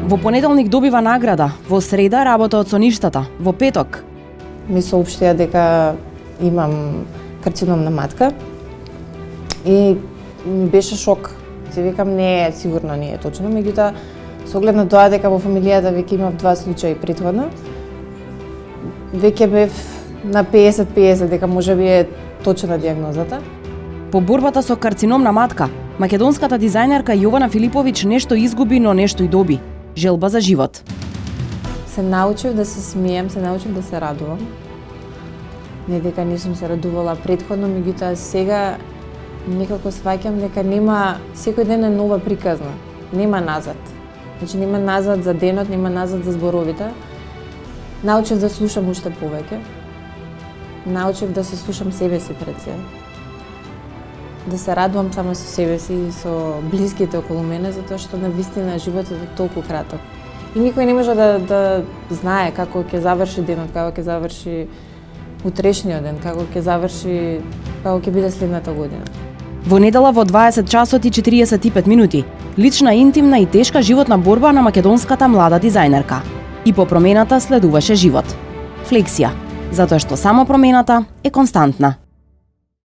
Во понеделник добива награда, во среда работа од соништата, во петок ми соопштија дека имам карцином на матка и ми беше шок. Се викам не е сигурно не е точно, меѓутоа со оглед на тоа дека во фамилијата веќе имав 2 случаи претходно, веќе бев на 50-50 дека можеби е точна дијагнозата. По борбата со карцином на матка, македонската дизајнерка Јована Филиповиќ нешто изгуби, но нешто и доби. Желба за живот. Се научив да се смеем, се научив да се радувам. Не дека не сум се радувала претходно, меѓутоа сега некако сваќам дека нема, секој ден е нова приказна, нема назад. Значи нема назад за денот, нема назад за зборовите. Научив да слушам уште повеќе. Научив да се слушам себе си пред се. Да се радувам само со себе си и со блиските околу мене, затоа што навистина животот е толку краток. И никој не може да знае како ќе заврши денот, како ќе заврши утрешниот ден, како ќе заврши, како ќе биде следната година. Во недела во 20 часот и 45 минути, лична, интимна и тешка животна борба на македонската млада дизајнерка. И по промената следуваше живот. Флексија, затоа што само промената е константна.